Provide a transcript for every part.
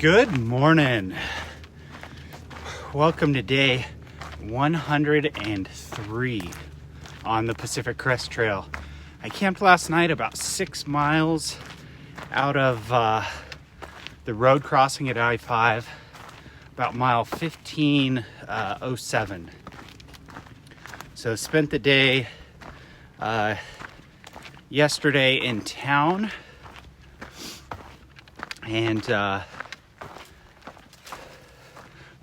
Good morning. Welcome to day 103 on the Pacific Crest Trail. I camped last night about 6 miles out of the road crossing at I-5, about mile 1507. So spent the day yesterday in town, and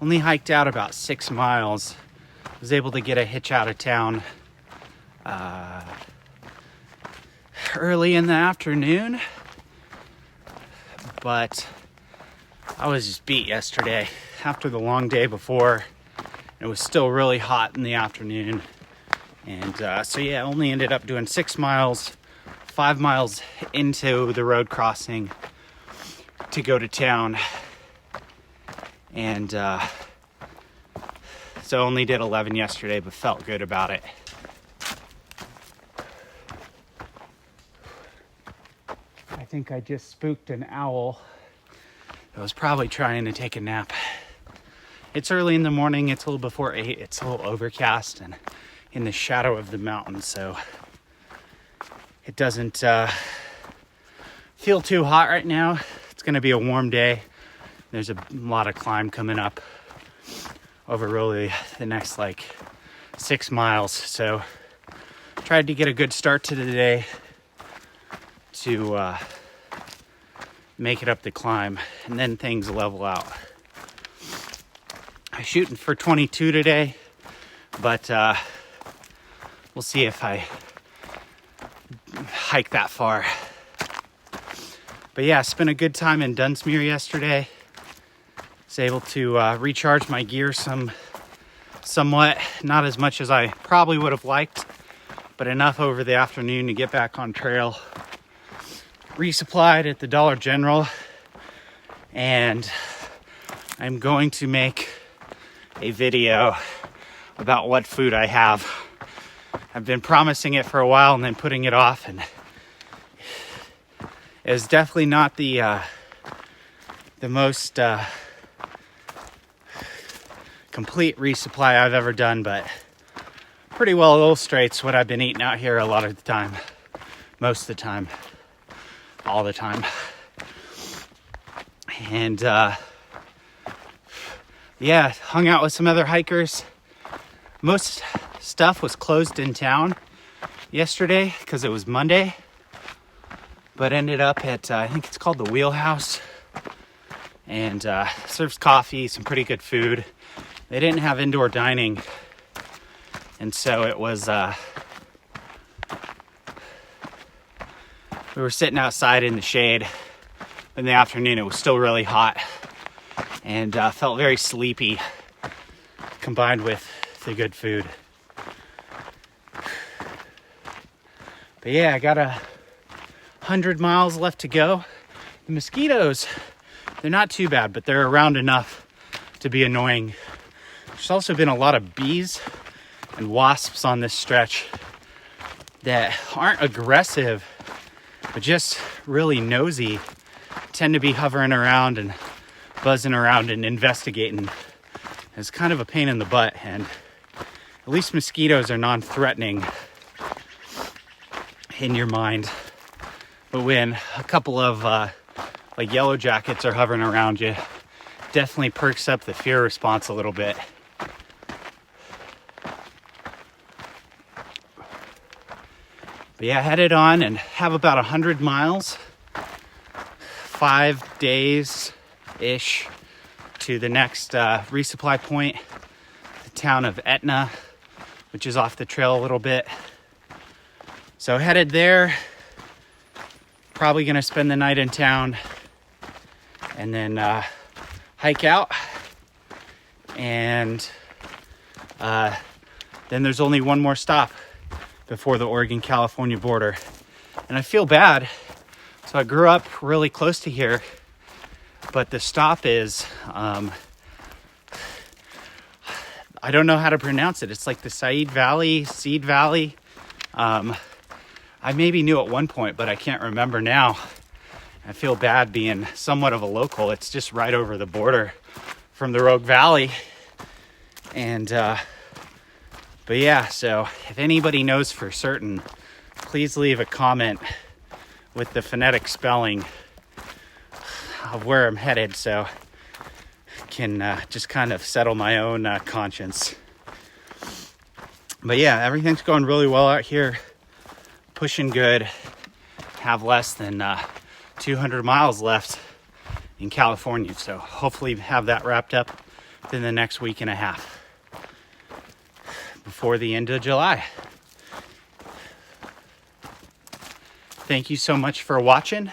only hiked out about 6 miles. Was able to get a hitch out of town early in the afternoon, but I was just beat yesterday after the long day before. It was still really hot in the afternoon, and so yeah, only ended up doing 6 miles, 5 miles into the road crossing to go to town, and so only did 11 yesterday, but felt good about it. I think I just spooked an owl that was probably trying to take a nap. It's early in the morning, it's a little before 8, it's a little overcast and in the shadow of the mountain, so it doesn't feel too hot right now. It's gonna be a warm day. There's a lot of climb coming up over really the next 6 miles, so tried to get a good start to the day to make it up the climb, and then things level out. I'm shooting for 22 today, but we'll see if I hike that far. But yeah, spent a good time in Dunsmuir yesterday. Was able to recharge my gear somewhat, not as much as I probably would have liked, but enough over the afternoon to get back on trail. Resupplied at the Dollar General, and I'm going to make a video about what food I have. I've been promising it for a while and then putting it off, and it's definitely not the most complete resupply I've ever done, but pretty well illustrates what I've been eating out here a lot of the time, most of the time, all the time. And yeah, hung out with some other hikers. Most stuff was closed in town yesterday because it was Monday, but ended up at I think it's called the Wheelhouse, and serves coffee, some pretty good food. They didn't have indoor dining, and so it was we were sitting outside in the shade. In the afternoon it was still really hot, and felt very sleepy combined with the good food. But yeah, I got 100 miles left to go. The mosquitoes, they're not too bad, but they're around enough to be annoying. There's also been a lot of bees and wasps on this stretch that aren't aggressive, but just really nosy. Tend to be hovering around and buzzing around and investigating. It's kind of a pain in the butt, and at least mosquitoes are non-threatening in your mind. But when a couple of yellow jackets are hovering around you, definitely perks up the fear response a little bit. But yeah, headed on and have about 100 miles, 5 days-ish to the next resupply point, the town of Etna, which is off the trail a little bit. So headed there, probably gonna spend the night in town, and then hike out, and then there's only one more stop before the Oregon-California border. And I feel bad. So I grew up really close to here, but the stop is, I don't know how to pronounce it. It's like the Seed Valley. I maybe knew at one point, but I can't remember now. I feel bad being somewhat of a local. It's just right over the border from the Rogue Valley. And, but yeah, so if anybody knows for certain, please leave a comment with the phonetic spelling of where I'm headed so I can just kind of settle my own conscience. But yeah, everything's going really well out here. Pushing good. Have less than 200 miles left in California. So hopefully have that wrapped up within the next week and a half before the end of July. Thank you so much for watching.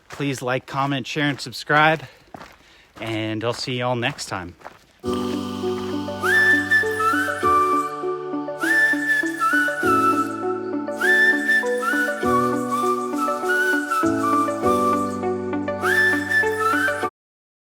Please like, comment, share, and subscribe. And I'll see y'all next time.